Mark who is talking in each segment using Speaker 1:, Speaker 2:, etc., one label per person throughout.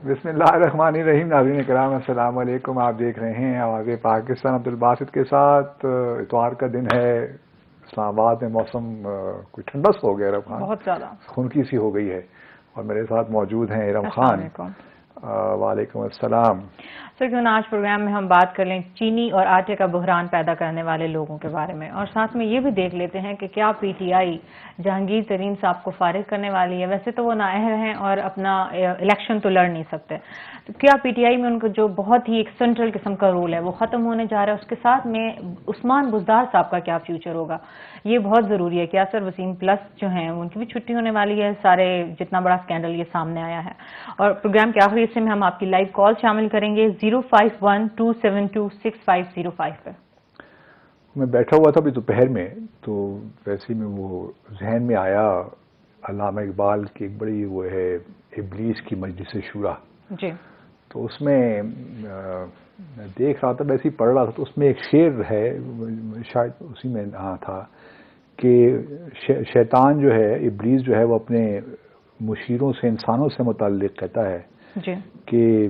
Speaker 1: بسم اللہ الرحمن الرحیم. ناظرین کرام السلام علیکم. آپ دیکھ رہے ہیں آواز پاکستان. عبدالباسط کے ساتھ. اتوار کا دن ہے. اسلام آباد میں موسم کوئی ٹھنڈس ہو گیا. ارم خان
Speaker 2: بہت زیادہ
Speaker 1: خنکی سی ہو گئی ہے اور میرے ساتھ موجود ہیں ارم خان. وعلیکم السلام.
Speaker 2: سر کیوں نہ آج پروگرام میں ہم بات کر لیں چینی اور آٹے کا بحران پیدا کرنے والے لوگوں کے بارے میں، اور ساتھ میں یہ بھی دیکھ لیتے ہیں کہ کیا پی ٹی آئی جہانگیر ترین صاحب کو فارغ کرنے والی ہے. ویسے تو وہ نااہل ہیں اور اپنا الیکشن تو لڑ نہیں سکتے، تو کیا پی ٹی آئی میں ان کو جو بہت ہی ایک سینٹرل قسم کا رول ہے وہ ختم ہونے جا رہا ہے؟ اس کے ساتھ میں عثمان بزدار صاحب کا کیا فیوچر ہوگا، یہ بہت ضروری ہے. کیا سر وسیم پلس جو ہیں ان کی بھی چھٹی ہونے والی ہے؟ سارے جتنا بڑا اسکینڈل یہ سامنے آیا ہے. اور پروگرام کے آخری حصے میں ہم آپ کی لائیو کال شامل کریں گے 051-272-6505 پہ.
Speaker 1: میں بیٹھا ہوا تھا ابھی دوپہر میں، تو ویسے میں وہ ذہن میں آیا علامہ اقبال کی ایک بڑی وہ ہے ابلیس کی مجلس شورا.
Speaker 2: جی.
Speaker 1: تو اس میں دیکھ رہا تھا، ویسے ہی پڑھ رہا تھا، تو اس میں ایک شعر ہے، شاید اسی میں تھا کہ شیطان جو ہے، ابلیس جو ہے، وہ اپنے مشیروں سے، انسانوں سے متعلق کہتا ہے
Speaker 2: جی.
Speaker 1: کہ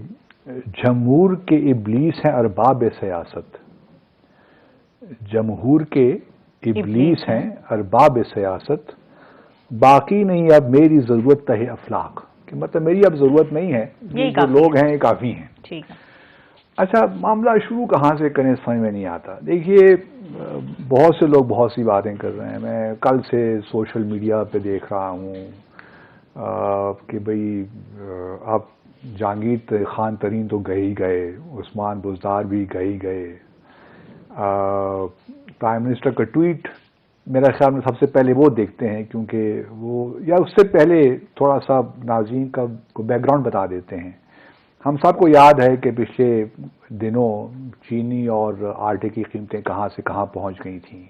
Speaker 1: جمہور کے ابلیس ہیں ارباب سیاست. جمہور کے ابلیس ہیں ارباب سیاست، باقی نہیں اب میری ضرورت ہے افلاق. کہ مطلب میری اب ضرورت نہیں ہے، جو لوگ ہیں یہ کافی ہیں.
Speaker 2: ٹھیک ہے.
Speaker 1: اچھا، معاملہ شروع کہاں سے کریں سمجھ میں نہیں آتا. دیکھیے، بہت سے لوگ بہت سی باتیں کر رہے ہیں. میں کل سے سوشل میڈیا پہ دیکھ رہا ہوں کہ بھئی اب جہانگیر خان ترین تو گئے ہی گئے، عثمان بزدار بھی گئے ہی گئے. پرائم منسٹر کا ٹویٹ میرا خیال میں سب سے پہلے وہ دیکھتے ہیں، کیونکہ وہ، یا اس سے پہلے تھوڑا سا ناظرین کا بیک گراؤنڈ بتا دیتے ہیں. ہم سب کو یاد ہے کہ پچھلے دنوں چینی اور آٹے کی قیمتیں کہاں سے کہاں پہنچ گئی تھیں.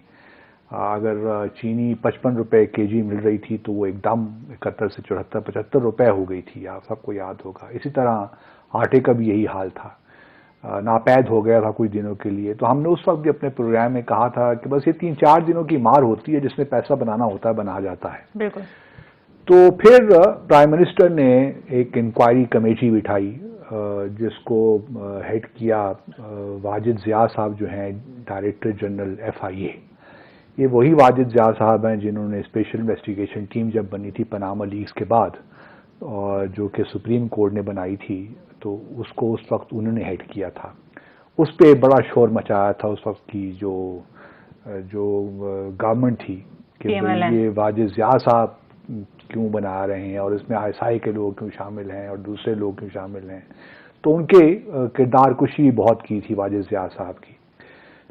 Speaker 1: اگر چینی 55 روپے کے جی مل رہی تھی تو وہ ایک دم 71 سے 74 75 روپے ہو گئی تھی. آپ سب کو یاد ہوگا. اسی طرح آٹے کا بھی یہی حال تھا، ناپید ہو گیا تھا کچھ دنوں کے لیے. تو ہم نے اس وقت بھی اپنے پروگرام میں کہا تھا کہ بس یہ 3-4 دنوں کی مار ہوتی ہے، جس میں پیسہ بنانا ہوتا ہے بنا جاتا ہے.
Speaker 2: بالکل.
Speaker 1: تو پھر پرائم منسٹر نے ایک انکوائری کمیٹی بٹھائی، جس کو ہیڈ کیا واجد ضیاء صاحب جو ہیں ڈائریکٹر جنرل FIA. یہ وہی واجد ضیاء صاحب ہیں جنہوں نے اسپیشل انویسٹیگیشن ٹیم جب بنی تھی پاناما لیکس کے بعد، اور جو کہ سپریم کورٹ نے بنائی تھی، تو اس کو اس وقت انہوں نے ہیڈ کیا تھا. اس پہ بڑا شور مچایا تھا اس وقت کی جو گورنمنٹ تھی کہ یہ واجد ضیاء صاحب کیوں بنا رہے ہیں، اور اس میں ISI کے لوگ کیوں شامل ہیں اور دوسرے لوگ کیوں شامل ہیں. تو ان کے کردار کشی بہت کی تھی واجد ضیاء صاحب کی.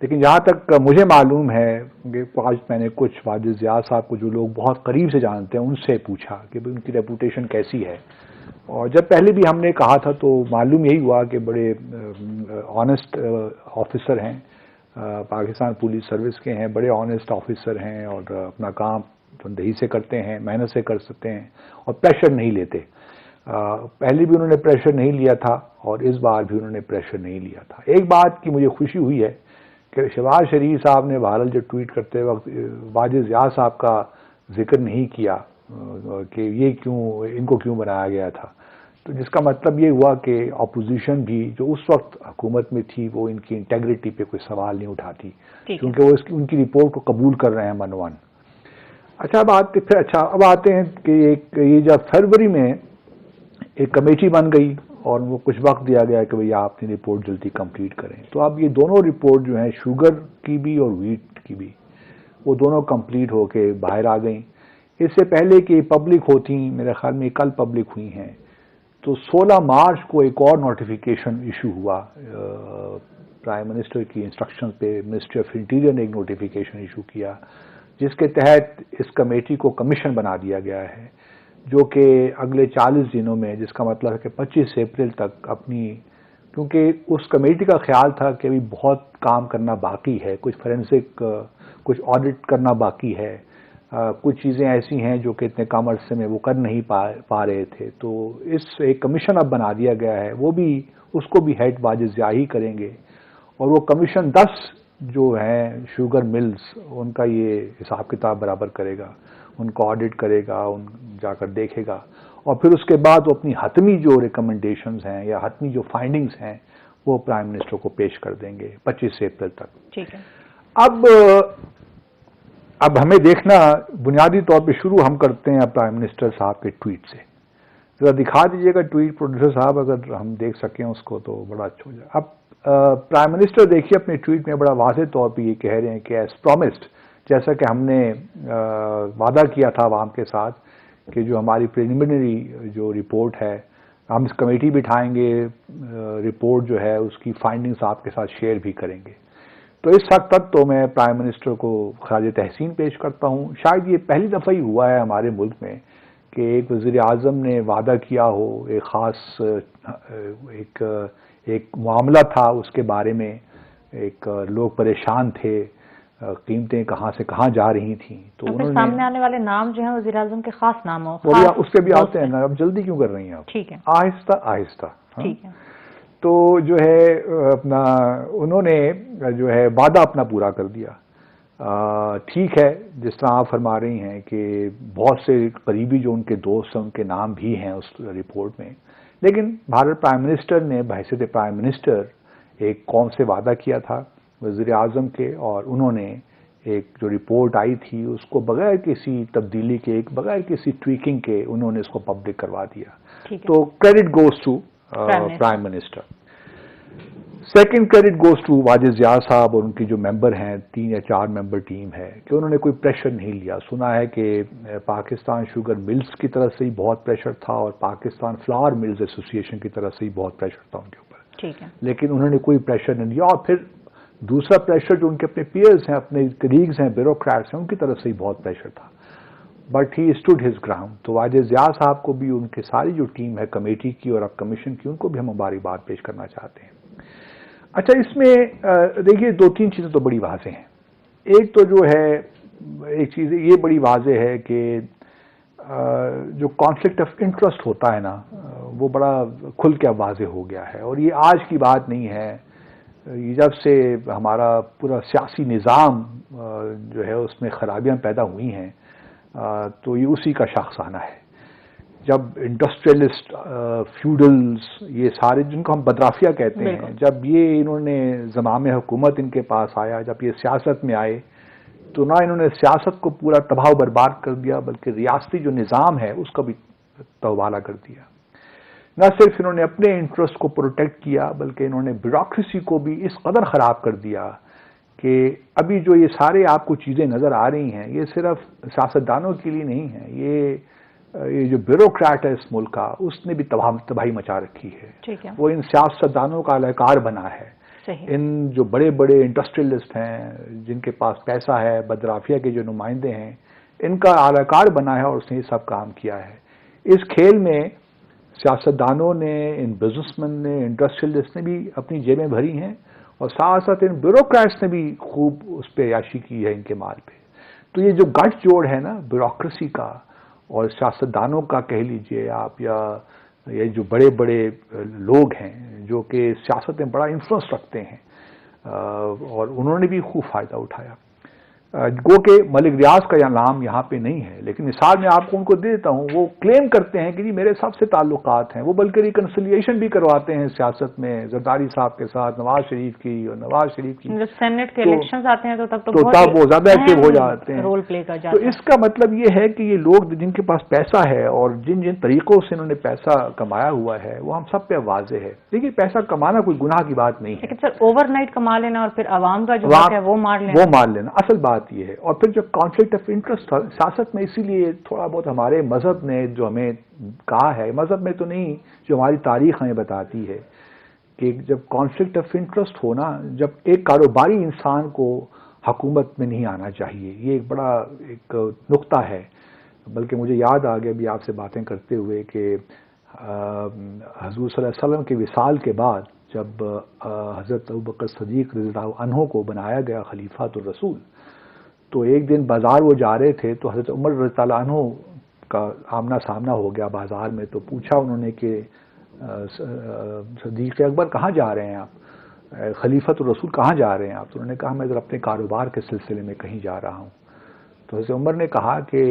Speaker 1: لیکن جہاں تک مجھے معلوم ہے کہ آج میں نے کچھ واجد ضیاء صاحب کو جو لوگ بہت قریب سے جانتے ہیں ان سے پوچھا کہ ان کی ریپوٹیشن کیسی ہے. اور جب پہلے بھی ہم نے کہا تھا تو معلوم یہی ہوا کہ بڑے آنےسٹ آفیسر ہیں، پاکستان پولیس سروس کے ہیں، بڑے آنےسٹ آفیسر ہیں، اور اپنا کام تندہی سے کرتے ہیں، محنت سے کر سکتے ہیں، اور پریشر نہیں لیتے. پہلے بھی انہوں نے پریشر نہیں لیا تھا اور اس بار بھی انہوں نے پریشر نہیں لیا تھا. ایک بات کی مجھے خوشی ہوئی ہے کہ شہباز شریف صاحب نے بہرحال جو ٹویٹ کرتے وقت واجد ضیاء صاحب کا ذکر نہیں کیا کہ یہ کیوں، ان کو کیوں بنایا گیا تھا. تو جس کا مطلب یہ ہوا کہ اپوزیشن بھی جو اس وقت حکومت میں تھی وہ ان کی انٹیگریٹی پہ کوئی سوال نہیں اٹھاتی، کیونکہ وہ ان کی رپورٹ کو قبول کر رہے ہیں منوان. اچھا، اب آتے ہیں کہ یہ جب فروری میں ایک کمیٹی بن گئی اور وہ کچھ وقت دیا گیا کہ بھئی آپ اپنی رپورٹ جلدی کمپلیٹ کریں. تو اب یہ دونوں رپورٹ جو ہیں، شوگر کی بھی اور ویٹ کی بھی، وہ دونوں کمپلیٹ ہو کے باہر آ گئیں. اس سے پہلے کہ پبلک ہوتی، میرے خیال میں کل پبلک ہوئی ہیں، تو 16 مارچ کو ایک اور نوٹیفیکیشن ایشو ہوا پرائم منسٹر کی انسٹرکشن پہ. منسٹری آف انٹیریئر نے ایک نوٹیفیکیشن ایشو کیا جس کے تحت اس کمیٹی کو کمیشن بنا دیا گیا ہے، جو کہ اگلے 40 دنوں میں، جس کا مطلب ہے کہ 25 اپریل تک اپنی، کیونکہ اس کمیٹی کا خیال تھا کہ ابھی بہت کام کرنا باقی ہے، کچھ فورینسک، کچھ آڈٹ کرنا باقی ہے، کچھ چیزیں ایسی ہیں جو کہ اتنے کم عرصے میں وہ کر نہیں پا رہے تھے. تو اس ایک کمیشن اب بنا دیا گیا ہے، وہ بھی، اس کو بھی ہیڈ واجد ضیاء ہی کریں گے. اور وہ کمیشن 10 جو ہیں شوگر ملز، ان کا یہ حساب کتاب برابر کرے گا، ان کو آڈٹ کرے گا، ان جا کر دیکھے گا. اور پھر اس کے بعد وہ اپنی حتمی جو ریکمنڈیشنز ہیں یا حتمی جو فائنڈنگز ہیں وہ پرائم منسٹر کو پیش کر دیں گے 25 اپریل تک.
Speaker 2: ٹھیک ہے.
Speaker 1: اب ہمیں دیکھنا بنیادی طور پہ شروع ہم کرتے ہیں پرائم منسٹر صاحب کے ٹویٹ سے. ذرا دکھا دیجیے گا ٹویٹ پروڈیوسر صاحب، اگر ہم دیکھ سکیں اس کو تو بڑا اچھا ہو جائے. اب پرائم منسٹر دیکھیے اپنے ٹویٹ میں بڑا واضح طور پہ یہ کہہ رہے ہیں کہ ایز پرومسڈ، جیسا کہ ہم نے وعدہ کیا تھا عوام کے ساتھ کہ جو ہماری پریلیمنری جو رپورٹ ہے ہم اس کمیٹی بٹھائیں گے، رپورٹ جو ہے اس کی فائنڈنگز آپ کے ساتھ شیئر بھی کریں گے. تو اس وقت تک تو میں پرائم منسٹر کو خراج تحسین پیش کرتا ہوں. شاید یہ پہلی دفعہ ہی ہوا ہے ہمارے ملک میں کہ ایک وزیر اعظم نے وعدہ کیا ہو، ایک خاص ایک معاملہ تھا اس کے بارے میں، ایک لوگ پریشان تھے، قیمتیں کہاں سے کہاں جا رہی تھیں، تو انہوں نے
Speaker 2: سامنے آنے والے نام جو ہیں وزیر اعظم کے خاص نام ہو،
Speaker 1: اس پہ بھی آتے ہیں نا. اب جلدی کیوں کر رہی ہیں آپ؟
Speaker 2: ٹھیک ہے،
Speaker 1: آہستہ آہستہ.
Speaker 2: ٹھیک ہے.
Speaker 1: تو جو ہے اپنا انہوں نے جو ہے وعدہ اپنا پورا کر دیا. ٹھیک ہے، جس طرح آپ فرما رہی ہیں کہ بہت سے قریبی جو ان کے دوست ہیں ان کے نام بھی ہیں اس رپورٹ میں، لیکن بھارت پرائم منسٹر نے بحیثیت پرائم منسٹر ایک قوم سے وعدہ کیا تھا وزیر اعظم کے، اور انہوں نے ایک جو رپورٹ آئی تھی اس کو بغیر کسی تبدیلی کے، بغیر کسی ٹویکنگ کے انہوں نے اس کو پبلک کروا دیا. تو credit goes to prime minister. Second credit goes to Wajid Zia sahab اور ان کی جو ممبر ہیں، 3 یا 4 ممبر ٹیم ہے، کہ انہوں نے کوئی پریشر نہیں لیا. سنا ہے کہ پاکستان شوگر ملز کی طرف سے ہی بہت پریشر تھا اور پاکستان فلاور ملز ایسوسی ایشن کی طرف سے ہی بہت پریشر تھا ان کے اوپر.
Speaker 2: ٹھیک ہے. لیکن
Speaker 1: انہوں نے کوئی پریشر نہیں لیا. اور پھر دوسرا پریشر جو ان کے اپنے پیئرز ہیں، اپنے کلیگز ہیں، بیوروکریٹس ہیں، ان کی طرف سے ہی بہت پریشر تھا. But he stood his ground. تو واجد ضیاء صاحب کو بھی، ان کے ساری جو ٹیم ہے کمیٹی کی اور اب کمیشن کی، ان کو بھی ہم مبارکباد پیش کرنا چاہتے ہیں. اچھا، اس میں دیکھیے 2-3 چیزیں تو بڑی واضح ہیں. ایک تو جو ہے ایک چیز یہ بڑی واضح ہے کہ جو کانفلکٹ آف انٹرسٹ ہوتا ہے نا وہ بڑا کھل کے واضح ہو گیا ہے. اور یہ آج کی بات نہیں ہے، یہ جب سے ہمارا پورا سیاسی نظام جو ہے اس میں خرابیاں پیدا ہوئی ہیں تو یہ اسی کا شاخسانہ ہے. جب انڈسٹریلسٹ، فیوڈلز، یہ سارے جن کو ہم بدرافیہ کہتے ہیں، جب یہ انہوں نے زمام حکومت ان کے پاس آیا، جب یہ سیاست میں آئے تو نہ انہوں نے سیاست کو پورا تباہ و برباد کر دیا بلکہ ریاستی جو نظام ہے اس کا بھی تباہ کر دیا. نہ صرف انہوں نے اپنے انٹرسٹ کو پروٹیکٹ کیا بلکہ انہوں نے بیوروکریسی کو بھی اس قدر خراب کر دیا کہ ابھی جو یہ سارے آپ کو چیزیں نظر آ رہی ہیں یہ صرف سیاستدانوں کے لیے نہیں ہیں، یہ جو بیوروکریٹ ہے اس ملک کا اس نے بھی تباہی مچا رکھی ہے. وہ ان سیاستدانوں کا اہلکار بنا ہے. ان جو بڑے بڑے انڈسٹریلسٹ ہیں جن کے پاس پیسہ ہے، بدرافیہ کے جو نمائندے ہیں، ان کا اہلکار بنا ہے اور اس نے یہ سب کام کیا ہے. اس کھیل میں سیاستدانوں نے، ان بزنس مین نے، انڈسٹریلسٹ نے بھی اپنی جیبیں بھری ہیں اور ساتھ ساتھ ان بیوروکریٹس نے بھی خوب اس پہ عیاشی کی ہے ان کے مال پہ. تو یہ جو گٹھ جوڑ ہے نا بیوروکریسی کا اور سیاستدانوں کا کہہ لیجئے آپ، یا یہ جو بڑے بڑے لوگ ہیں جو کہ سیاست میں بڑا انفلوئنس رکھتے ہیں اور انہوں نے بھی خوب فائدہ اٹھایا. گو کہ ملک ریاض کا نام یہاں پہ نہیں ہے لیکن مثال میں آپ کو ان کو دے دیتا ہوں. وہ کلیم کرتے ہیں کہ جی میرے سب سے تعلقات ہیں، وہ بلکہ ریکنسیلیشن بھی کرواتے ہیں سیاست میں زرداری صاحب کے ساتھ، نواز شریف کی اور نواز شریف کی.
Speaker 2: جب سینٹ کے الیکشنز آتے ہیں تو تب
Speaker 1: وہ زیادہ ایکٹیو ہو جاتے ہیں.
Speaker 2: رول پلے کر جاتے ہیں.
Speaker 1: تو اس کا مطلب یہ ہے کہ یہ لوگ جن کے پاس پیسہ ہے اور جن جن طریقوں سے انہوں نے پیسہ کمایا ہوا ہے وہ ہم سب پہ واضح ہے. دیکھیے پیسہ کمانا کوئی گناہ کی بات نہیں ہے،
Speaker 2: لیکن سر اوور نائٹ کما لینا اور پھر عوام کا جو حق ہے وہ مار لینا
Speaker 1: اصل بات یہ ہے. اور پھر جو کانفلکٹ آف انٹرسٹ تھا سیاست میں، اسی لیے تھوڑا بہت ہمارے مذہب نے جو ہمیں کہا ہے، مذہب میں تو نہیں، جو ہماری تاریخ ہمیں بتاتی ہے کہ جب کانفلکٹ آف انٹرسٹ ہونا، جب ایک کاروباری انسان کو حکومت میں نہیں آنا چاہیے، یہ ایک بڑا ایک نقطہ ہے. بلکہ مجھے یاد آ گیا ابھی آپ سے باتیں کرتے ہوئے کہ حضور صلی اللہ علیہ وسلم کے وصال کے بعد جب حضرت ابوبکر صدیق رضی اللہ عنہ کو بنایا گیا خلیفۃ الرسول، تو ایک دن بازار وہ جا رہے تھے تو حضرت عمر رضی اللہ عنہ کا آمنا سامنا ہو گیا بازار میں. تو پوچھا انہوں نے کہ صدیق اکبر کہاں جا رہے ہیں آپ، خلیفۃ الرسول کہاں جا رہے ہیں آپ؟ تو انہوں نے کہا میں ذرا اپنے کاروبار کے سلسلے میں کہیں جا رہا ہوں. تو حضرت عمر نے کہا کہ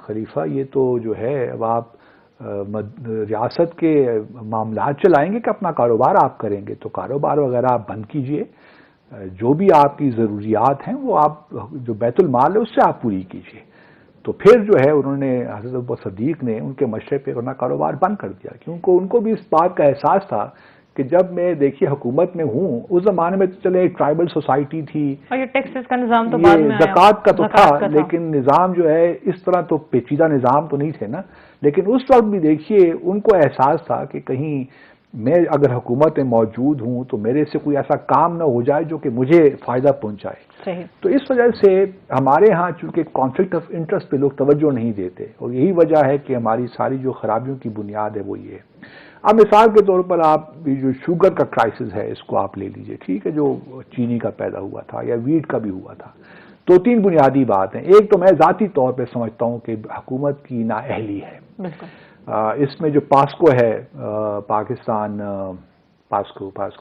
Speaker 1: خلیفہ یہ تو جو ہے اب آپ ریاست کے معاملات چلائیں گے کہ اپنا کاروبار آپ کریں گے؟ تو کاروبار وغیرہ آپ بند کیجئے، جو بھی آپ کی ضروریات ہیں وہ آپ جو بیت المال ہے اس سے آپ پوری کیجئے۔ تو پھر جو ہے انہوں نے، حضرت ابوبکر صدیق نے ان کے مشورے پہ اپنا کاروبار بند کر دیا، کیونکہ ان کو بھی اس بات کا احساس تھا کہ جب میں دیکھیے حکومت میں ہوں، اس زمانے میں تو چلے ایک ٹرائبل سوسائٹی تھی،
Speaker 2: اور یہ ٹیکسز کا نظام تو بعد میں آیا،
Speaker 1: زکوٰۃ کا تو تھا، لیکن نظام جو ہے اس طرح تو پیچیدہ نظام تو نہیں تھے نا۔ لیکن اس وقت بھی دیکھیے ان کو احساس تھا کہ کہیں میں اگر حکومت میں موجود ہوں تو میرے سے کوئی ایسا کام نہ ہو جائے جو کہ مجھے فائدہ پہنچائے۔
Speaker 2: صحیح۔
Speaker 1: تو اس وجہ سے ہمارے ہاں چونکہ کانفلکٹ آف انٹرسٹ پہ لوگ توجہ نہیں دیتے، اور یہی وجہ ہے کہ ہماری ساری جو خرابیوں کی بنیاد ہے وہ یہ ہے۔ اب مثال کے طور پر آپ جو شوگر کا کرائسس ہے اس کو آپ لے لیجئے، ٹھیک ہے، جو چینی کا پیدا ہوا تھا یا ویٹ کا بھی ہوا تھا۔ دو تین بنیادی بات ہیں۔ ایک تو میں ذاتی طور پہ سمجھتا ہوں کہ حکومت کی نااہلی ہے۔
Speaker 2: بالکل۔
Speaker 1: اس میں جو پاسکو ہے،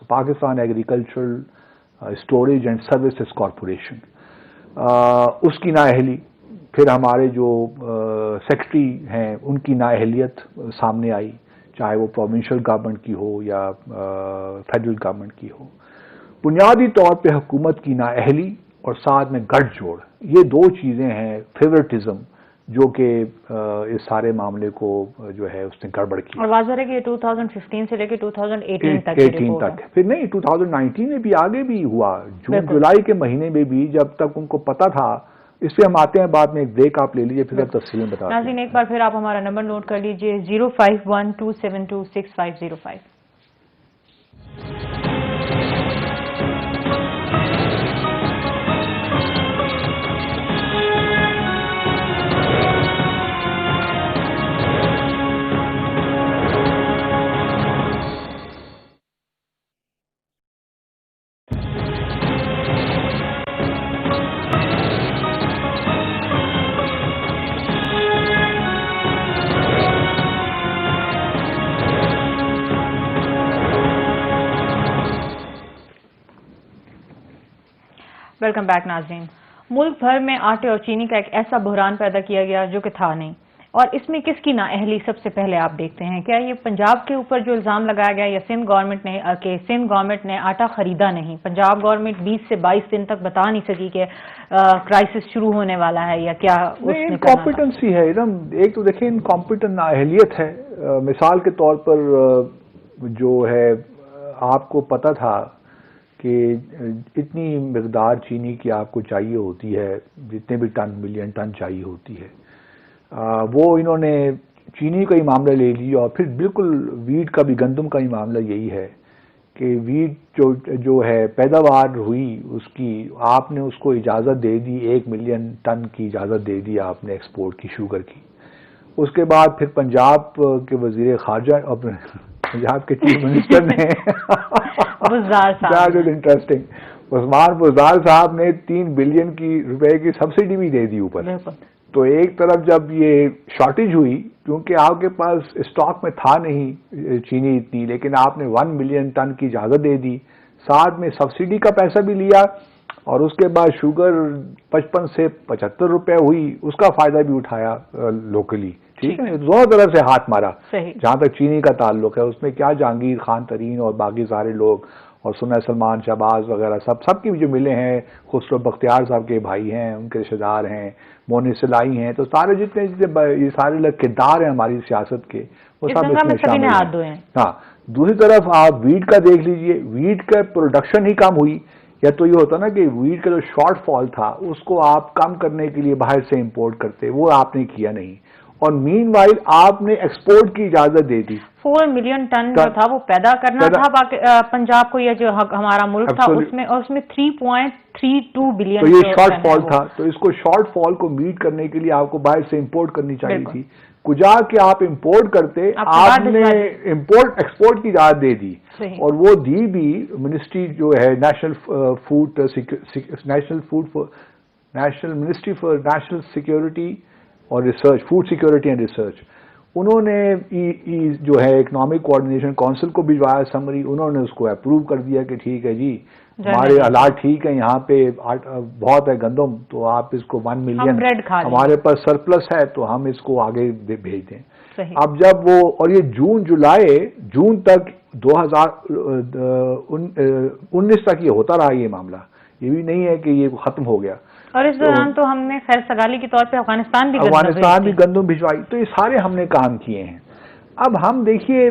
Speaker 1: Pakistan agricultural storage and services corporation, اس کی نااہلی، پھر ہمارے جو سیکرٹری ہیں ان کی نااہلیت سامنے آئی، چاہے وہ پروونشل گورنمنٹ کی ہو یا فیڈرل گورنمنٹ کی ہو۔ بنیادی طور پہ حکومت کی نااہلی اور ساتھ میں گٹھ جوڑ، یہ دو چیزیں ہیں، فیورٹزم، جو کہ اس سارے معاملے کو جو ہے اس نے گڑبڑ کی۔
Speaker 2: اور واضح ہے کہ یہ 2015 سے لے کے 2018 تک کی رپورٹ ہے۔
Speaker 1: پھر نہیں، 2019 میں بھی آگے بھی ہوا، جون جولائی کے مہینے میں بھی، جب تک ان کو پتا تھا۔ اس پہ ہم آتے ہیں بعد میں، ایک بریک آپ لے لیجیے، پھر آپ تفصیلیں بتا دیں۔
Speaker 2: ناظرین ایک بار پھر آپ ہمارا نمبر نوٹ کر لیجیے 0512726505۔ ویلکم بیک ناظرین۔ ملک بھر میں آٹے اور چینی کا ایک ایسا بحران پیدا کیا گیا جو کہ تھا نہیں، اور اس میں کس کی نااہلی سب سے پہلے آپ دیکھتے ہیں؟ کیا یہ پنجاب کے اوپر جو الزام لگایا گیا یا سندھ گورنمنٹ نے آٹا خریدا نہیں؟ پنجاب گورنمنٹ 20 سے 22 دن تک بتا نہیں سکی کہ کرائسس شروع ہونے والا ہے یا کیا اس نے
Speaker 1: انکمپیٹنسی ہے۔ ایک تو دیکھیں انکمپیٹنٹ نااہلیت ہے۔ مثال کے طور پر جو ہے آپ کو پتا تھا کہ اتنی مقدار چینی کی آپ کو چاہیے ہوتی ہے، جتنے بھی ملین ٹن چاہیے ہوتی ہے، وہ انہوں نے چینی کا ہی معاملہ لے لیا، اور پھر بالکل ویٹ کا بھی، گندم کا ہی معاملہ یہی ہے کہ ویٹ جو ہے پیداوار ہوئی اس کی، آپ نے اس کو اجازت دے دی، 1 ملین ٹن کی اجازت دے دی آپ نے ایکسپورٹ کی، شوگر کی۔ اس کے بعد پھر پنجاب کے وزیر خارجہ، پنجاب کے چیف منسٹر نے انٹرسٹنگ، عثمان بزدار صاحب نے 3 بلین روپے کی سبسڈی بھی دے دی اوپر۔ تو ایک طرف جب یہ شارٹیج ہوئی، کیونکہ آپ کے پاس اسٹاک میں تھا نہیں چینی اتنی، لیکن آپ نے 1 ملین ٹن کی اجازت دے دی، ساتھ میں سبسڈی کا پیسہ بھی لیا، اور اس کے بعد شوگر 55 سے 75 روپے ہوئی، اس کا فائدہ بھی اٹھایا لوکلی، ٹھیک ہے، دونوں طرف سے ہاتھ مارا۔ جہاں تک چینی کا تعلق ہے، اس میں کیا جہانگیر خان ترین اور باقی سارے لوگ، اور سنا سلمان شہباز وغیرہ سب کی بھی جو ملے ہیں، خسرو بختیار صاحب کے بھائی ہیں، ان کے رشتہ دار ہیں، مونی سلائی ہیں، تو سارے جتنے یہ سارے لوگ کردار ہیں ہماری سیاست کے، وہ سب اس میں شامل ہیں۔ ہاں، دوسری طرف آپ ویٹ کا دیکھ لیجئے، ویٹ کا پروڈکشن ہی کم ہوئی، یا تو یہ ہوتا نا کہ ویٹ کا جو شارٹ فال تھا اس کو آپ کم کرنے کے لیے باہر سے امپورٹ کرتے، وہ آپ نے کیا نہیں، اور مین وائل آپ نے ایکسپورٹ کی اجازت دے دی۔
Speaker 2: 4 ملین ٹن جو تھا وہ پیدا کرنا تھا پنجاب کو، یا جو ہمارا ملک تھا اس میں 3.32 بلین،
Speaker 1: تو یہ شارٹ فال تھا، تو اس کو شارٹ فال کو میٹ کرنے کے لیے آپ کو باہر سے امپورٹ کرنی چاہیے تھی۔ کجا کہ آپ امپورٹ کرتے، آپ نے ایکسپورٹ کی اجازت دے دی، اور وہ دی بھی منسٹری جو ہے national ministry for national security اور research, food security and research, انہوں نے جو ہے اکنامک کوآرڈینیشن کونسل کو بھجوایا سمری، انہوں نے اس کو اپروو کر دیا کہ ٹھیک ہے جی، ہمارے حالات ٹھیک ہیں، یہاں پہ بہت ہے گندم، تو آپ اس کو 1 ملین ہمارے پاس سرپلس ہے تو ہم اس کو آگے بھیج دیں۔ اب جب وہ اور یہ جون تک 2019 تک یہ ہوتا رہا یہ معاملہ، یہ بھی نہیں ہے کہ یہ ختم ہو گیا.
Speaker 2: اور اس دوران تو ہم نے خیر سگالی کے طور پہ افغانستان بھی
Speaker 1: گندم بھجوائی. تو یہ سارے ہم نے کام کیے ہیں. اب ہم دیکھیے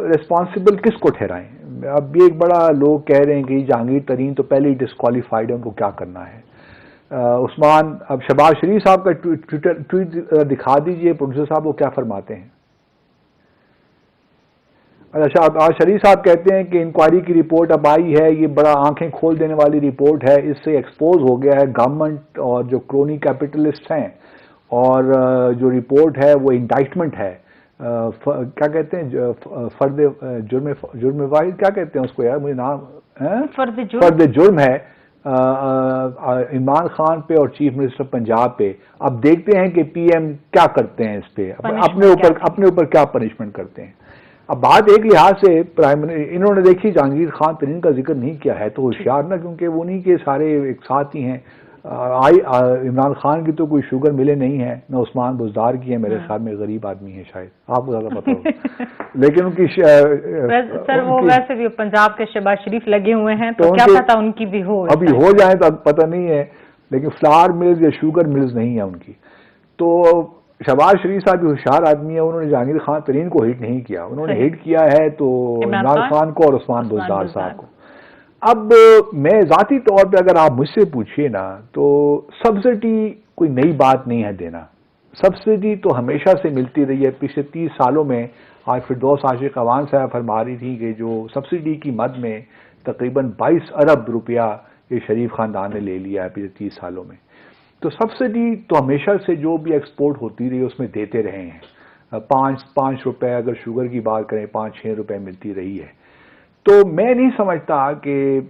Speaker 1: ریسپانسبل کس کو ٹھہرائیں. اب یہ ایک بڑا لوگ کہہ رہے ہیں کہ جہانگیر ترین تو پہلے ہی ڈسکوالیفائڈ ہے، ان کو کیا کرنا ہے. عثمان اب شہباز شریف صاحب کا ٹویٹ دکھا دیجئے پروڈیوسر صاحب، وہ کیا فرماتے ہیں. اچھا، شہباز شریف صاحب کہتے ہیں کہ انکوائری کی رپورٹ اب آئی ہے، یہ بڑا آنکھیں کھول دینے والی رپورٹ ہے، اس سے ایکسپوز ہو گیا ہے گورنمنٹ اور جو کرونی کیپٹلسٹ ہیں، اور جو رپورٹ ہے وہ انڈائٹمنٹ ہے، کیا کہتے ہیں فرد جرم واحد، کیا کہتے ہیں اس کو یار، مجھے نام فرد جرم ہے عمران خان پہ اور چیف منسٹر پنجاب پہ. اب دیکھتے ہیں کہ پی ایم کیا کرتے ہیں، اس پہ اپنے اوپر کیا پنشمنٹ کرتے ہیں. اب بات ایک لحاظ سے انہوں نے دیکھی جہانگیر خان ترین کا ذکر نہیں کیا ہے تو ہوشیار نہ، کیونکہ وہ نہیں کہ سارے ایک ساتھ ہی ہیں. عمران خان کی تو کوئی شوگر ملے نہیں ہے، نہ عثمان بزدار کی ہے، میرے خیال میں غریب آدمی ہے شاید، آپ کو زیادہ پتہ ہو. لیکن ان کی
Speaker 2: سر وہ ویسے بھی پنجاب کے شہباز شریف لگے ہوئے ہیں تو کیا پتہ ان کی بھی ہو،
Speaker 1: ابھی ہو جائیں تو پتہ نہیں ہے، لیکن فلاور ملز یا شوگر ملز نہیں ہے ان کی. تو شہباز شریف صاحب بھی ہوشیار آدمی ہے، انہوں نے جہانگیر خان ترین کو ہٹ نہیں کیا، انہوں نے ہٹ کیا ہے تو عمران خان کو اور عثمان بزدار صاحب کو. اب میں ذاتی طور پہ اگر آپ مجھ سے پوچھیے نا تو سبسڈی کوئی نئی بات نہیں ہے دینا. سبسڈی تو ہمیشہ سے ملتی رہی ہے پچھلے 30 سالوں میں. آج فردوس عاشق اعوان صاحب فرما رہی تھی کہ جو سبسڈی کی مد میں تقریباً 22 ارب روپیہ یہ شریف خاندان نے لے لیا ہے پچھلے 30 سالوں میں. تو سبسڈی تو ہمیشہ سے جو بھی ایکسپورٹ ہوتی رہی اس میں دیتے رہے ہیں. 5 روپے اگر شوگر کی بات کریں 5-6 روپے ملتی رہی ہے. تو میں نہیں سمجھتا کہ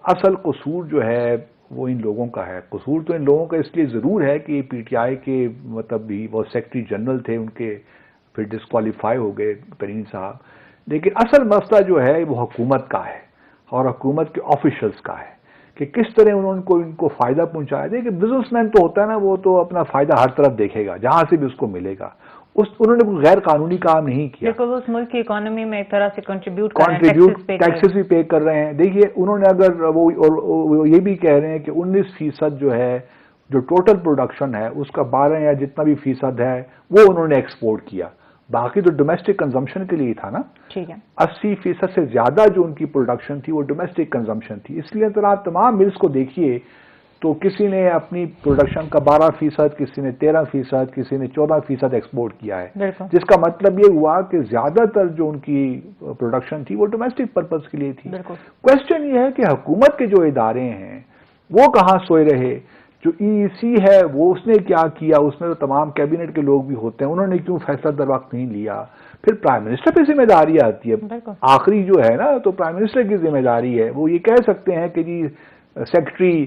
Speaker 1: اصل قصور جو ہے وہ ان لوگوں کا ہے. قصور تو ان لوگوں کا اس لیے ضرور ہے کہ پی ٹی آئی کے مطلب بھی وہ سیکرٹری جنرل تھے، ان کے پھر ڈسکوالیفائی ہو گئے ترین صاحب. لیکن اصل مسئلہ جو ہے وہ حکومت کا ہے اور حکومت کے آفیشلز کا ہے کہ کس طرح انہوں نے ان کو فائدہ پہنچایا. دیکھیں بزنس مین تو ہوتا ہے نا، وہ تو اپنا فائدہ ہر طرف دیکھے گا، جہاں سے بھی اس کو ملے گا. انہوں نے کوئی غیر قانونی کام نہیں کیا،
Speaker 2: اس ملک کی اکانومی میں ایک طرح سے کنٹریبیوٹ
Speaker 1: ٹیکسز بھی پے کر رہے ہیں. دیکھیے انہوں نے اگر وہ یہ بھی کہہ رہے ہیں کہ 19% جو ہے جو ٹوٹل پروڈکشن ہے اس کا 12 یا جتنا بھی فیصد ہے وہ انہوں نے ایکسپورٹ کیا، باقی تو ڈومیسٹک کنزمپشن کے لیے تھا نا.
Speaker 2: ٹھیک ہے،
Speaker 1: 80% سے زیادہ جو ان کی پروڈکشن تھی وہ ڈومیسٹک کنزمپشن تھی. اس لیے اگر آپ تمام ملز کو دیکھیے تو کسی نے اپنی پروڈکشن کا 12%، کسی نے 13%، کسی نے 14% ایکسپورٹ کیا ہے، جس کا مطلب یہ ہوا کہ زیادہ تر جو ان کی پروڈکشن تھی وہ ڈومیسٹک پرپز کے لیے تھی. کوشچن یہ ہے کہ حکومت کے جو ادارے ہیں وہ کہاں سوئے رہے. جو EEC ہے وہ اس نے کیا کیا، اس میں تو تمام کیبنٹ کے لوگ بھی ہوتے ہیں، انہوں نے کیوں فیصلہ در وقت نہیں لیا. پھر پرائم منسٹر پہ ذمہ داری آتی ہے آخری جو ہے نا، تو پرائم منسٹر کی ذمہ داری ہے. وہ یہ کہہ سکتے ہیں کہ جی سیکرٹری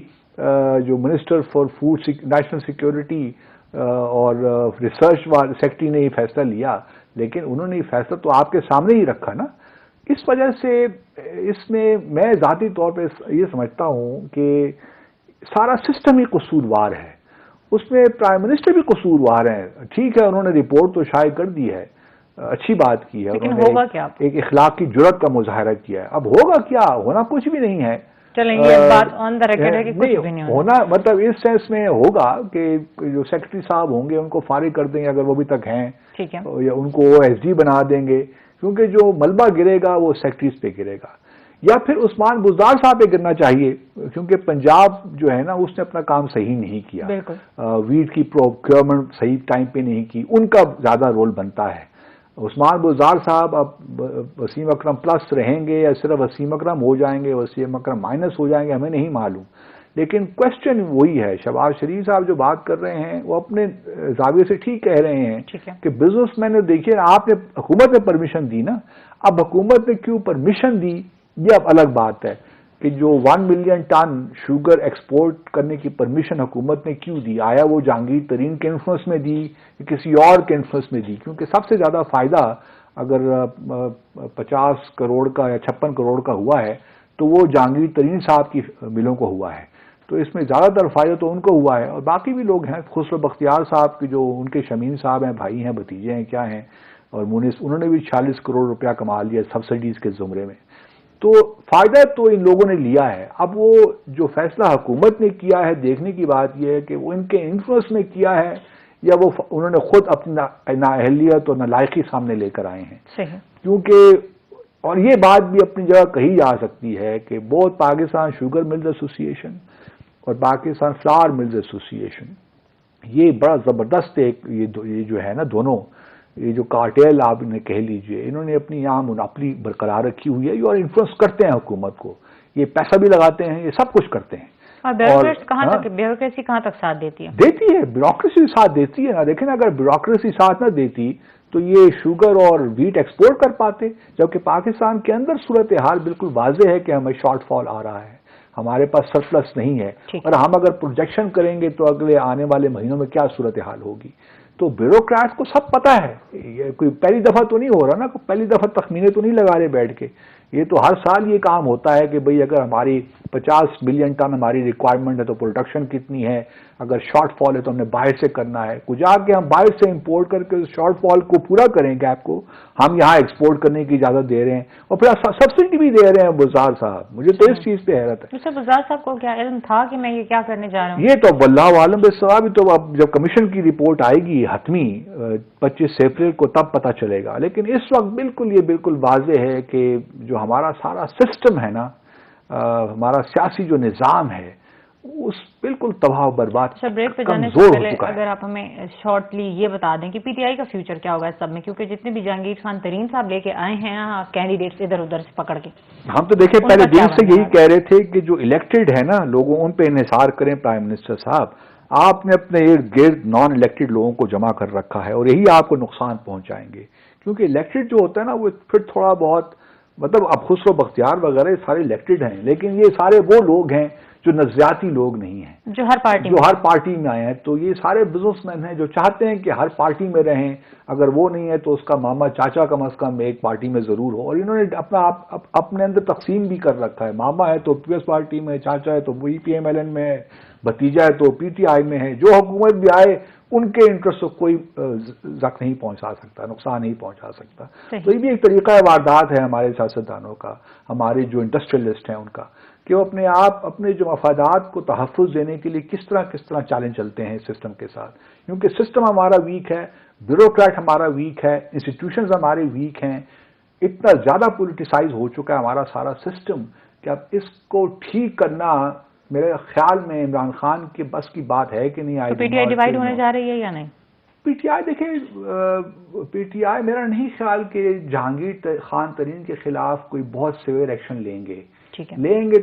Speaker 1: جو minister for food national security اور ریسرچ سیکرٹری نے یہ فیصلہ لیا، لیکن انہوں نے یہ فیصلہ تو آپ کے سامنے ہی رکھا نا. اس وجہ سے اس میں ذاتی طور پہ یہ سمجھتا ہوں کہ سارا سسٹم ہی قصوروار ہے. اس میں پرائم منسٹر بھی قصوروار ہیں. ٹھیک ہے انہوں نے رپورٹ تو شائع کر دی ہے، اچھی بات کی ہے، انہوں نے ایک اخلاق کی جرات کا مظاہرہ کیا ہے. اب ہوگا کیا، ہونا کچھ بھی نہیں ہے.
Speaker 2: یہ بات آن دا ریکارڈ ہے کہ کچھ بھی نہیں
Speaker 1: ہونا، مطلب اس سینس میں ہوگا کہ جو سیکرٹری صاحب ہوں گے ان کو فارغ کر دیں گے اگر وہ ابھی تک ہیں، یا ان کو OSD بنا دیں گے، کیونکہ جو ملبہ گرے گا وہ سیکرٹریز پہ گرے گا. یا پھر عثمان بزدار صاحب پہ گرنا چاہیے، کیونکہ پنجاب جو ہے نا اس نے اپنا کام صحیح نہیں کیا، ویٹ کی پروکیورمنٹ صحیح ٹائم پہ نہیں کی، ان کا زیادہ رول بنتا ہے. عثمان بزدار صاحب اب وسیم اکرم پلس رہیں گے یا صرف وسیم اکرم ہو جائیں گے، وسیم اکرم مائنس ہو جائیں گے، ہمیں نہیں معلوم. لیکن کوشچن وہی ہے، شہباز شریف صاحب جو بات کر رہے ہیں وہ اپنے زاویے سے ٹھیک کہہ رہے ہیں کہ بزنس مین نے، دیکھیے آپ نے، حکومت نے پرمیشن دی نا، اب حکومت نے کیوں پرمیشن دی یہ اب الگ بات ہے کہ جو 1 ملین ٹن شوگر ایکسپورٹ کرنے کی پرمیشن حکومت نے کیوں دی. آیا وہ جہانگیر ترین کے انفلوئنس میں دی یا کسی اور کے انفلوئنس میں دی؟ کیونکہ سب سے زیادہ فائدہ اگر 50 کروڑ کا یا 56 کروڑ کا ہوا ہے تو وہ جہانگیر ترین صاحب کی ملوں کو ہوا ہے. تو اس میں زیادہ تر فائدہ تو ان کو ہوا ہے، اور باقی بھی لوگ ہیں، خسرو بختیار صاحب کی جو ان کے شمیم صاحب ہیں، بھائی ہیں، بھتیجے ہیں، کیا ہیں، اور انہوں نے بھی 46 کروڑ روپیہ کما لیا سبسڈیز کے زمرے میں. تو فائدہ تو ان لوگوں نے لیا ہے. اب وہ جو فیصلہ حکومت نے کیا ہے دیکھنے کی بات یہ ہے کہ وہ ان کے انفلوئنس میں کیا ہے یا وہ انہوں نے خود اپنی نااہلیت اور نالائقی سامنے لے کر آئے ہیں.
Speaker 2: صحیح.
Speaker 1: کیونکہ اور یہ بات بھی اپنی جگہ کہی جا سکتی ہے کہ بہت پاکستان شوگر ملز ایسوسی ایشن اور پاکستان فلاور ملز ایسوسی ایشن یہ بڑا زبردست ایک یہ جو ہے نا دونوں یہ جو کارٹیل آپ نے کہہ لیجئے انہوں نے اپنی یہاں مناپلی برقرار رکھی ہوئی ہے اور انفلوئنس کرتے ہیں حکومت کو. یہ پیسہ بھی لگاتے ہیں یہ سب کچھ کرتے ہیں.
Speaker 2: اور بیوروکریسی کہاں تک ساتھ دیتی ہے؟
Speaker 1: دیتی ہے. بیوروکریسی ساتھ دیتی ہے نا. دیکھیں نا اگر بیوروکریسی ساتھ نہ دیتی تو یہ شوگر اور ویٹ ایکسپورٹ کر پاتے. جبکہ پاکستان کے اندر صورتحال بالکل واضح ہے کہ ہمیں شارٹ فال آ رہا ہے, ہمارے پاس سرپلس نہیں ہے. اور ہم اگر پروجیکشن کریں گے تو اگلے آنے والے مہینوں میں کیا صورتحال ہوگی. تو بیوروکریٹس کو سب پتہ ہے. یہ کوئی پہلی دفعہ تو نہیں ہو رہا نا, پہلی دفعہ تخمینے تو نہیں لگا رہے بیٹھ کے. یہ تو ہر سال یہ کام ہوتا ہے کہ بھئی اگر ہماری 50 ملین ٹن ہماری ریکوائرمنٹ ہے تو پروڈکشن کتنی ہے, اگر شارٹ فال ہے تو ہم نے باہر سے کرنا ہے. کچھ آ کے ہم باہر سے امپورٹ کر کے اس شارٹ فال کو پورا کریں گیپ کو ہم یہاں ایکسپورٹ کرنے کی اجازت دے رہے ہیں اور پھر سبسڈی بھی دے رہے ہیں. بزار صاحب مجھے تو اس چیز پہ حیرت ہے.
Speaker 2: بزار صاحب کو کیا علم تھا کہ میں یہ کیا کرنے جا رہا ہوں؟
Speaker 1: یہ تو واللہ عالم صاحب تو اب جب کمیشن کی رپورٹ آئے گی حتمی 25 اپریل کو تب پتہ چلے گا. لیکن اس وقت یہ بالکل واضح ہے کہ جو ہمارا سارا سسٹم ہے نا, ہمارا سیاسی جو نظام ہے اس بالکل تباہ و برباد
Speaker 2: بریک پہ جانے سے پہلے اگر آپ ہمیں شارٹلی یہ بتا دیں کہ پی ٹی آئی کا فیوچر کیا ہوگا اس سب میں, کیونکہ جتنے بھی جہانگیر خان ترین صاحب لے کے آئے ہیں کینڈیڈیٹس ادھر ادھر سے پکڑ کے,
Speaker 1: ہم تو دیکھیں پہلے دن سے یہی کہہ رہے تھے کہ جو الیکٹڈ ہے نا لوگوں ان پہ انحصار کریں. پرائم منسٹر صاحب آپ نے اپنے ارد گرد نان الیکٹڈ لوگوں کو جمع کر رکھا ہے اور یہی آپ کو نقصان پہنچائیں گے. کیونکہ الیکٹڈ جو ہوتا ہے نا وہ پھر تھوڑا بہت مطلب اب خسرو بختیار وغیرہ سارے الیکٹڈ ہیں لیکن یہ سارے وہ لوگ ہیں جو نظریاتی لوگ نہیں ہیں,
Speaker 2: جو ہر پارٹی
Speaker 1: میں آئے ہیں. تو یہ سارے بزنس مین ہیں جو چاہتے ہیں کہ ہر پارٹی میں رہیں. اگر وہ نہیں ہے تو اس کا ماما چاچا کم از کم ایک پارٹی میں ضرور ہو. اور انہوں نے اپنے اندر تقسیم بھی کر رکھا ہے. ماما ہے تو پی ایس پارٹی میں, چاچا ہے تو وہی پی ایم ایل این میں ہے, بھتیجا ہے تو پی ٹی آئی میں ہے. جو حکومت بھی آئے ان کے انٹرسٹ کو کوئی زخم نہیں پہنچا سکتا, نقصان نہیں پہنچا سکتا. تو یہ بھی ایک طریقہ واردات ہے ہمارے سیاستدانوں کا, ہمارے جو انڈسٹریلسٹ ہیں ان کا, کہ وہ اپنے جو مفادات کو تحفظ دینے کے لیے کس طرح چالیں چلتے ہیں سسٹم کے ساتھ. کیونکہ سسٹم ہمارا ویک ہے, بیوروکریٹ ہمارا ویک ہے, انسٹیٹیوشنز ہمارے ویک ہیں. اتنا زیادہ پولیٹیسائز ہو چکا ہے ہمارا سارا سسٹم کہ اب اس کو ٹھیک کرنا میرے خیال میں عمران خان کے بس کی بات ہے کہ نہیں.
Speaker 2: پی ٹی آئی ڈیوائیڈ ہونے جا رہی ہے یا نہیں؟
Speaker 1: پی ٹی آئی دیکھیں, پی ٹی آئی میرا نہیں خیال کہ جہانگیر خان ترین کے خلاف کوئی بہت سیویئر ایکشن لیں گے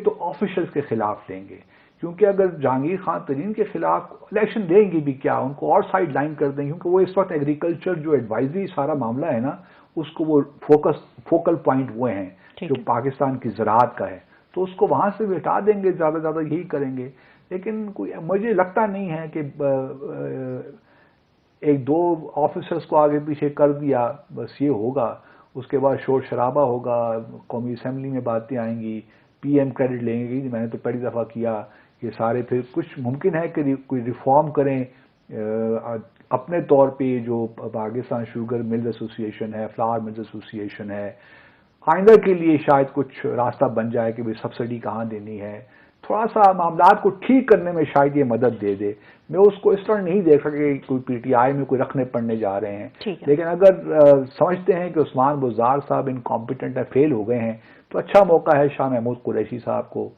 Speaker 1: تو آفیشلز کے خلاف لیں گے. کیونکہ اگر جہانگیر خان ترین کے خلاف الیکشن دیں گے بھی کیا, ان کو اور سائڈ لائن کر دیں گے. کیونکہ وہ اس وقت ایگریکلچر جو ایڈوائزری سارا معاملہ ہے نا اس کو وہ فوکل پوائنٹ وہ ہیں جو پاکستان کی زراعت کا ہے, تو اس کو وہاں سے بھی ہٹا دیں گے. زیادہ یہی کریں گے. لیکن مجھے لگتا نہیں ہے کہ ایک دو آفیسرز کو آگے پیچھے کر دیا بس یہ ہوگا. اس کے بعد شور شرابہ ہوگا, قومی اسمبلی میں باتیں آئیں گی, پی ایم کریڈٹ لیں گے کہ میں نے تو پہلی دفعہ کیا. یہ سارے پھر کچھ ممکن ہے کہ کوئی ریفارم کریں اپنے طور پہ. جو پاکستان شوگر ملز ایسوسی ایشن ہے, فلاور ملز ایسوسی ایشن ہے, آئندہ کے لیے شاید کچھ راستہ بن جائے کہ سبسڈی کہاں دینی ہے. تھوڑا سا معاملات کو ٹھیک کرنے میں شاید یہ مدد دے دے. میں اس کو اس طرح نہیں دیکھ سکتا کہ کوئی پی ٹی آئی میں کوئی رکھنے پڑنے جا رہے ہیں. لیکن اگر سمجھتے ہیں کہ عثمان بزدار صاحب انکمپیٹنٹ ہے, فیل ہو گئے ہیں, تو اچھا موقع ہے شاہ محمود قریشی صاحب کو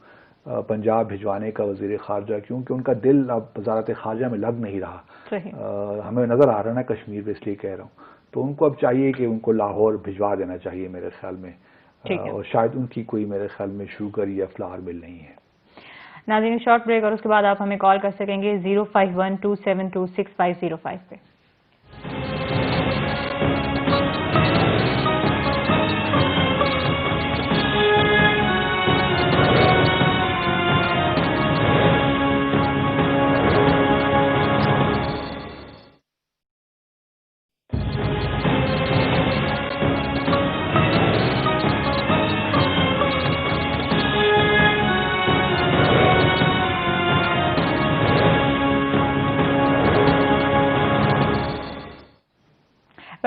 Speaker 1: پنجاب بھجوانے کا وزیر خارجہ, کیونکہ ان کا دل اب وزارت خارجہ میں لگ نہیں رہا. ہمیں نظر آ رہا ہے نا کشمیر میں, اس لیے کہہ رہا ہوں. تو ان کو اب چاہیے کہ ان کو لاہور بھجوا دینا چاہیے میرے خیال میں. اور شاید ان کی کوئی میرے خیال میں شوگر یا فلاور مل نہیں ہے.
Speaker 2: ناظرین شارٹ بریک, اور اس کے بعد آپ ہمیں کال کر سکیں گے 051272650 پہ.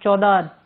Speaker 2: 14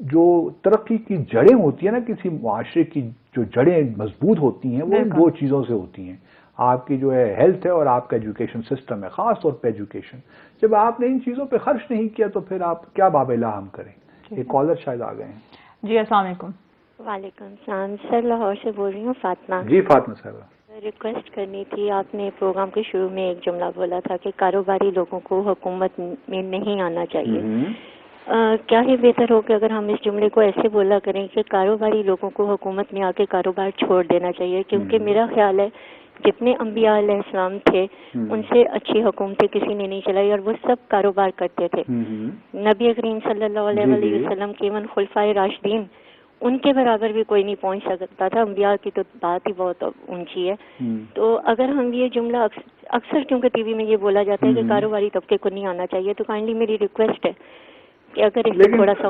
Speaker 1: جو ترقی کی جڑیں ہوتی ہیں نا کسی معاشرے کی، جو جڑیں مضبوط ہوتی ہیں وہ ان دو چیزوں سے ہوتی ہیں، آپ کی جو ہے ہیلتھ ہے اور آپ کا ایجوکیشن سسٹم ہے، خاص طور پہ ایجوکیشن. جب آپ نے ان چیزوں پہ خرچ نہیں کیا تو پھر آپ کیا باب لاہم کریں. ایک کالر شاید آ گئے ہیں.
Speaker 2: جی السلام علیکم.
Speaker 3: وعلیکم السلام سر، لاہور سے بول رہی ہوں فاطمہ.
Speaker 1: جی فاطمہ صاحبہ.
Speaker 3: ریکویسٹ کرنی تھی، آپ نے پروگرام کے شروع میں ایک جملہ بولا تھا کہ کاروباری لوگوں کو حکومت میں نہیں آنا چاہیے. کیا ہی بہتر ہو کہ اگر ہم اس جملے کو ایسے بولا کریں کہ کاروباری لوگوں کو حکومت میں آ کے کاروبار چھوڑ دینا چاہیے، کیونکہ میرا خیال ہے جتنے انبیاء علیہ السلام تھے ان سے اچھی حکومتیں کسی نے نہیں چلائی اور وہ سب کاروبار کرتے تھے. نبی کریم صلی اللہ علیہ وسلم کے من خلفائے راشدین ان کے برابر بھی کوئی نہیں پہنچ سکتا تھا. انبیاء کی تو بات ہی بہت اونچی ہے. تو اگر ہم یہ جملہ اکثر کیونکہ ٹی وی میں یہ بولا جاتا ہے کہ کاروباری طبقے کو نہیں آنا چاہیے، تو کائنڈلی میری ریکویسٹ ہے کہ اگر اس
Speaker 1: لیکن
Speaker 3: تھوڑا سا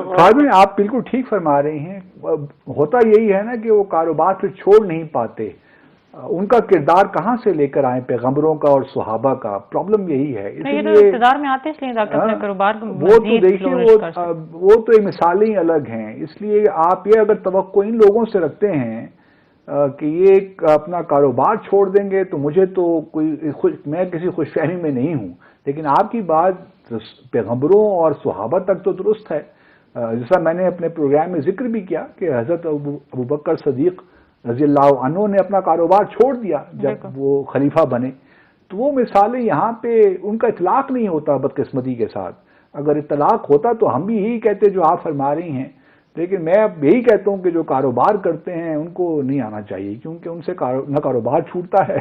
Speaker 1: آپ بالکل ٹھیک فرما رہی ہیں. ہوتا یہی ہے نا کہ وہ کاروبار سے چھوڑ نہیں پاتے. ان کا کردار کہاں سے لے کر آئیں پیغمبروں کا اور صحابہ کا؟ پرابلم یہی ہے. اس لیے
Speaker 2: اقتدار میں آتے اس لیے تاکہ اپنے کاروبار کو
Speaker 1: وہ تو دیکھیے وہ تو مثالیں ہی الگ ہیں. اس لیے آپ یہ اگر توقع ان لوگوں سے رکھتے ہیں کہ یہ اپنا کاروبار چھوڑ دیں گے تو مجھے تو میں کسی خوش فہمی میں نہیں ہوں. لیکن آپ کی بات پیغمبروں اور صحابہ تک تو درست ہے. جیسا میں نے اپنے پروگرام میں ذکر بھی کیا کہ حضرت ابوبکر صدیق رضی اللہ عنہ نے اپنا کاروبار چھوڑ دیا جب وہ خلیفہ بنے. تو وہ مثالیں یہاں پہ ان کا اطلاق نہیں ہوتا بدقسمتی کے ساتھ. اگر اطلاق ہوتا تو ہم بھی یہی کہتے جو آپ فرما رہی ہیں. لیکن میں اب یہی کہتا ہوں کہ جو کاروبار کرتے ہیں ان کو نہیں آنا چاہیے، کیونکہ ان سے نہ کاروبار چھوٹتا ہے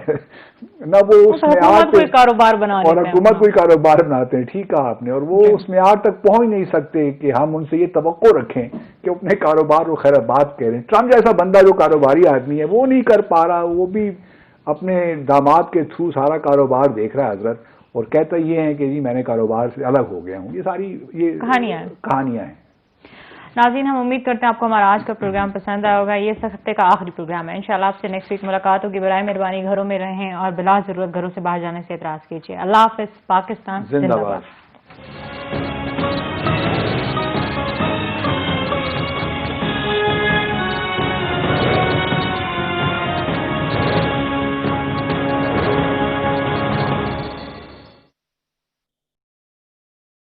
Speaker 1: نہ وہ اس معیار پہ
Speaker 2: کاروبار بنا
Speaker 1: اور حکومت کوئی کاروبار بناتے ہیں. ٹھیک کہا آپ نے. اور وہ اس معیار تک پہنچ نہیں سکتے کہ ہم ان سے یہ توقع رکھیں کہ اپنے کاروبار کو خیر آباد کریں. ٹرمپ جیسا بندہ جو کاروباری آدمی ہے وہ نہیں کر پا رہا، وہ بھی اپنے داماد کے تھرو سارا کاروبار دیکھ رہا ہے حضرت، اور کہتا یہ ہے کہ جی میں نے کاروبار سے الگ ہو گیا ہوں. یہ ساری یہ کہانیاں ہیں.
Speaker 2: ناظرین ہم امید کرتے ہیں آپ کو ہمارا آج کا پروگرام پسند آیا ہوگا. یہ اس ہفتے کا آخری پروگرام ہے. انشاءاللہ آپ سے نیکسٹ ویک ملاقات ہوگی. برائے مہربانی گھروں میں رہیں اور بلا ضرورت گھروں سے باہر جانے سے اعتراض کیجیے. اللہ حافظ. پاکستان زندہ باد.